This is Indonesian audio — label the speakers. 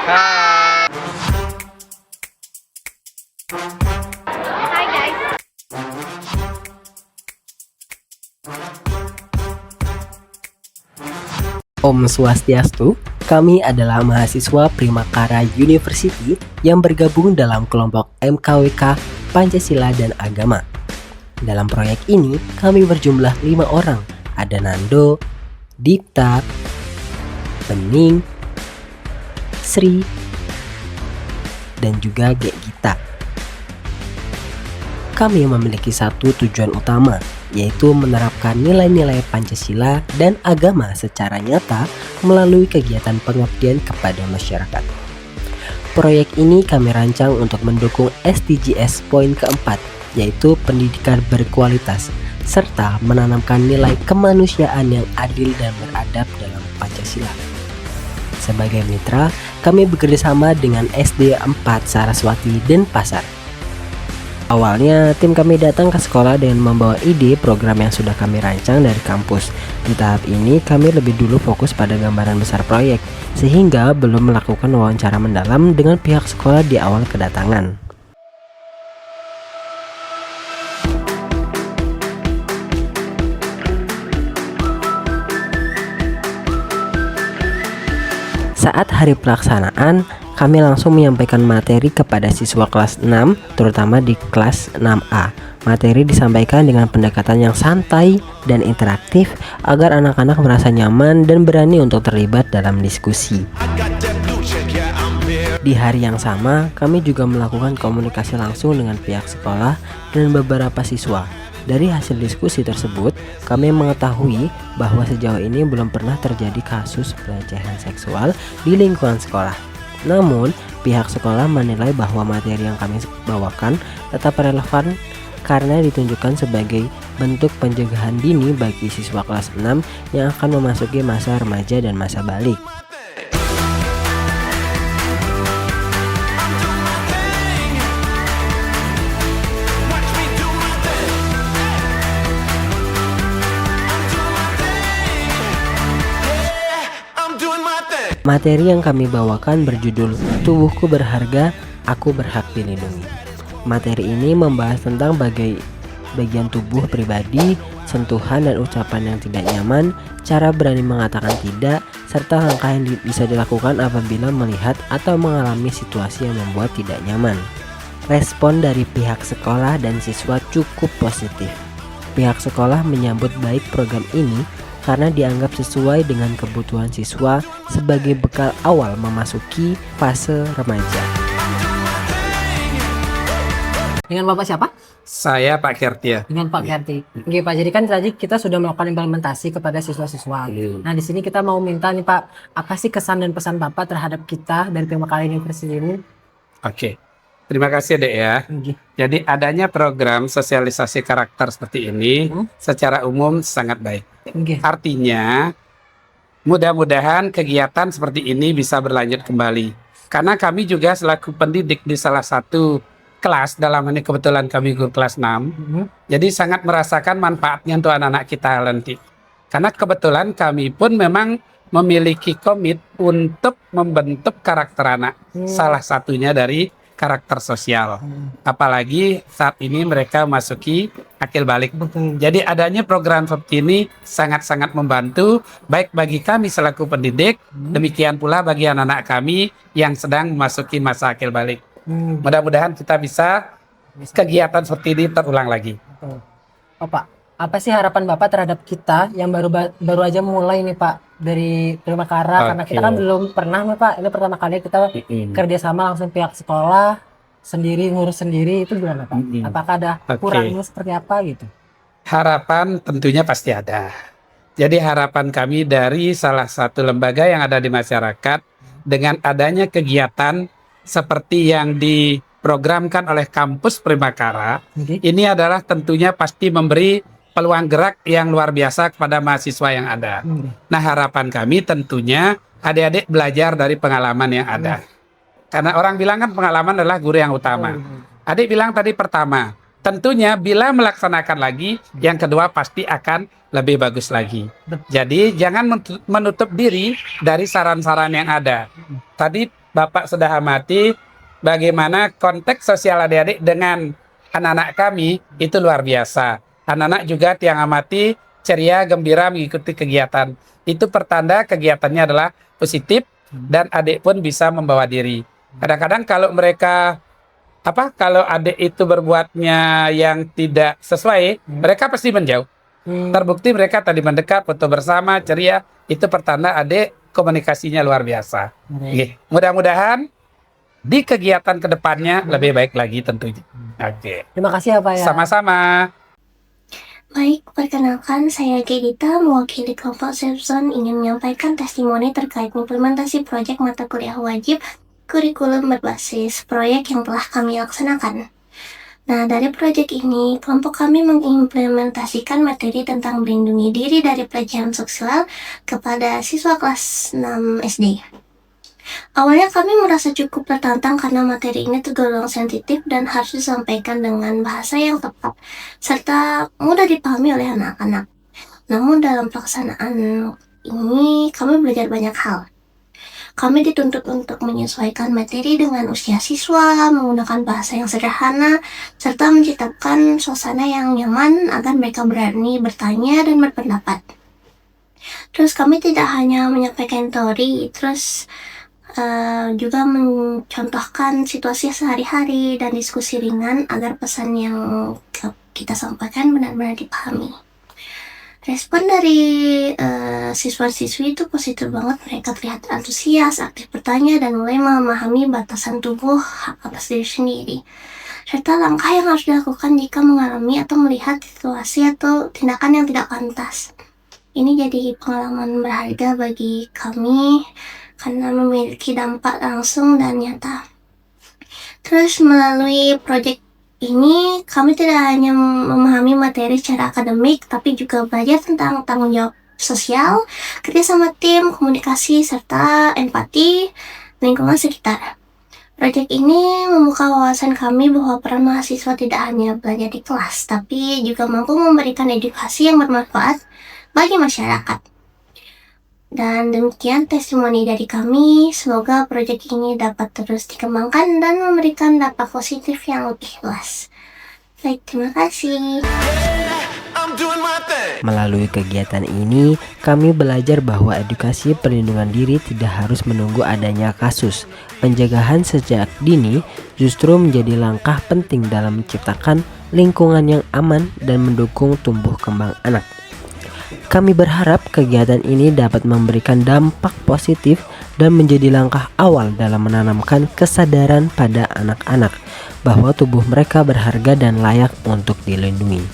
Speaker 1: Hai.
Speaker 2: Hai guys.
Speaker 3: Om Swastiastu, kami adalah mahasiswa Primakara University yang bergabung dalam kelompok MKWK Pancasila dan Agama. Dalam proyek ini, kami berjumlah 5 orang. Ada Nando, Dipta, Bening, Sri, dan juga Gek Gita. Kami memiliki satu tujuan utama, yaitu menerapkan nilai-nilai Pancasila dan agama secara nyata melalui kegiatan pengabdian kepada masyarakat. Proyek ini kami rancang untuk mendukung SDGs poin keempat, yaitu pendidikan berkualitas, serta menanamkan nilai kemanusiaan yang adil dan beradab dalam Pancasila. Sebagai mitra, kami bekerjasama dengan SD 4 Saraswati dan Pasar. Awalnya, tim kami datang ke sekolah dengan membawa ide program yang sudah kami rancang dari kampus. Di tahap ini, kami lebih dulu fokus pada gambaran besar proyek, sehingga belum melakukan wawancara mendalam dengan pihak sekolah di awal kedatangan. Saat hari pelaksanaan, kami langsung menyampaikan materi kepada siswa kelas 6, terutama di kelas 6A. Materi disampaikan dengan pendekatan yang santai dan interaktif agar anak-anak merasa nyaman dan berani untuk terlibat dalam diskusi. Di hari yang sama, kami juga melakukan komunikasi langsung dengan pihak sekolah dan beberapa siswa. Dari hasil diskusi tersebut, kami mengetahui bahwa sejauh ini belum pernah terjadi kasus pelecehan seksual di lingkungan sekolah. Namun, pihak sekolah menilai bahwa materi yang kami bawakan tetap relevan karena ditunjukkan sebagai bentuk pencegahan dini bagi siswa kelas 6 yang akan memasuki masa remaja dan masa balik. Materi yang kami bawakan berjudul Tubuhku Berharga, Aku Berhak Dilindungi. Materi ini membahas tentang bagian tubuh pribadi, sentuhan dan ucapan yang tidak nyaman, cara berani mengatakan tidak, serta langkah yang bisa dilakukan apabila melihat atau mengalami situasi yang membuat tidak nyaman. Respon dari pihak sekolah dan siswa cukup positif. Pihak sekolah menyambut baik program ini karena dianggap sesuai dengan kebutuhan siswa sebagai bekal awal memasuki fase remaja.
Speaker 4: Dengan Bapak siapa?
Speaker 1: Saya Pak Kertia.
Speaker 4: Dengan Pak Kerti. Oke Pak, jadi kan tadi kita sudah melakukan implementasi kepada siswa-siswa. Nah di sini kita mau minta nih Pak, apa sih kesan dan pesan Bapak terhadap kita dari Primakara University ini?
Speaker 1: Oke. Terima kasih Dek ya. Jadi adanya program sosialisasi karakter seperti ini secara umum sangat baik. Artinya mudah-mudahan kegiatan seperti ini bisa berlanjut kembali. Karena kami juga selaku pendidik di salah satu kelas, dalam ini kebetulan kami guru kelas 6. Jadi sangat merasakan manfaatnya untuk anak-anak kita nanti. Karena kebetulan kami pun memang memiliki komit untuk membentuk karakter anak. Salah satunya dari karakter sosial. Apalagi saat ini mereka masuki akil balik. Jadi adanya program seperti ini sangat-sangat membantu baik bagi kami selaku pendidik, demikian pula bagi anak-anak kami yang sedang memasuki masa akil balik. Mudah-mudahan kita bisa kegiatan seperti ini terulang lagi.
Speaker 4: Oh Pak, apa sih harapan Bapak terhadap kita yang baru aja mulai nih Pak dari Primakara? Karena kita kan belum pernah nih Pak, ini pertama kali kita kerjasama langsung pihak sekolah sendiri, ngurus sendiri, itu gimana Pak? Apakah ada kurangnya seperti apa gitu?
Speaker 1: Harapan tentunya pasti ada. Jadi harapan kami dari salah satu lembaga yang ada di masyarakat dengan adanya kegiatan seperti yang diprogramkan oleh kampus Primakara, ini adalah tentunya pasti memberi peluang gerak yang luar biasa kepada mahasiswa yang ada. Nah harapan kami tentunya adik-adik belajar dari pengalaman yang ada. Karena orang bilang kan pengalaman adalah guru yang utama. Adik bilang tadi pertama, tentunya bila melaksanakan lagi, yang kedua pasti akan lebih bagus lagi. Jadi jangan menutup diri dari saran-saran yang ada. Tadi Bapak sudah amati bagaimana konteks sosial adik-adik dengan anak-anak kami itu luar biasa. Anak-anak juga yang amati ceria, gembira mengikuti kegiatan. Itu pertanda kegiatannya adalah positif dan adik pun bisa membawa diri. Kadang-kadang kalau mereka kalau adik itu berbuatnya yang tidak sesuai, mereka pasti menjauh. Terbukti mereka tadi mendekat, foto bersama, ceria, itu pertanda adik komunikasinya luar biasa. Mudah-mudahan di kegiatan kedepannya lebih baik lagi tentunya.
Speaker 4: Terima kasih ya Pak ya.
Speaker 1: Sama-sama.
Speaker 2: Baik, perkenalkan saya Gedita, mewakili kelompok Sepson ingin menyampaikan testimoni terkait implementasi proyek mata kuliah wajib kurikulum berbasis proyek yang telah kami laksanakan. Nah, dari proyek ini, kelompok kami mengimplementasikan materi tentang melindungi diri dari pelecehan seksual kepada siswa kelas 6 SD. Awalnya kami merasa cukup tertantang karena materi ini tergolong sensitif dan harus disampaikan dengan bahasa yang tepat, serta mudah dipahami oleh anak-anak. Namun dalam pelaksanaan ini, kami belajar banyak hal. Kami dituntut untuk menyesuaikan materi dengan usia siswa, menggunakan bahasa yang sederhana, serta menciptakan suasana yang nyaman agar mereka berani bertanya dan berpendapat. Terus kami tidak hanya menyampaikan teori, juga mencontohkan situasi sehari-hari dan diskusi ringan agar pesan yang kita sampaikan benar-benar dipahami. Respon dari siswa-siswi itu positif banget. Mereka terlihat antusias, aktif bertanya, dan mulai memahami batasan tubuh hak atas diri sendiri, serta langkah yang harus dilakukan jika mengalami atau melihat situasi atau tindakan yang tidak pantas. Ini jadi pengalaman berharga bagi kami karena memiliki dampak langsung dan nyata. Terus melalui proyek ini, kami tidak hanya memahami materi secara akademik, tapi juga belajar tentang tanggung jawab sosial, kerjasama tim, komunikasi, serta empati lingkungan sekitar. Proyek ini membuka wawasan kami bahwa peran mahasiswa tidak hanya belajar di kelas, tapi juga mampu memberikan edukasi yang bermanfaat bagi masyarakat. Dan demikian testimoni dari kami. Semoga proyek ini dapat terus dikembangkan dan memberikan dampak positif yang lebih luas. Baik, terima kasih.
Speaker 3: Melalui kegiatan ini, kami belajar bahwa edukasi perlindungan diri tidak harus menunggu adanya kasus. Pencegahan sejak dini justru menjadi langkah penting dalam menciptakan lingkungan yang aman dan mendukung tumbuh kembang anak. Kami berharap kegiatan ini dapat memberikan dampak positif dan menjadi langkah awal dalam menanamkan kesadaran pada anak-anak bahwa tubuh mereka berharga dan layak untuk dilindungi.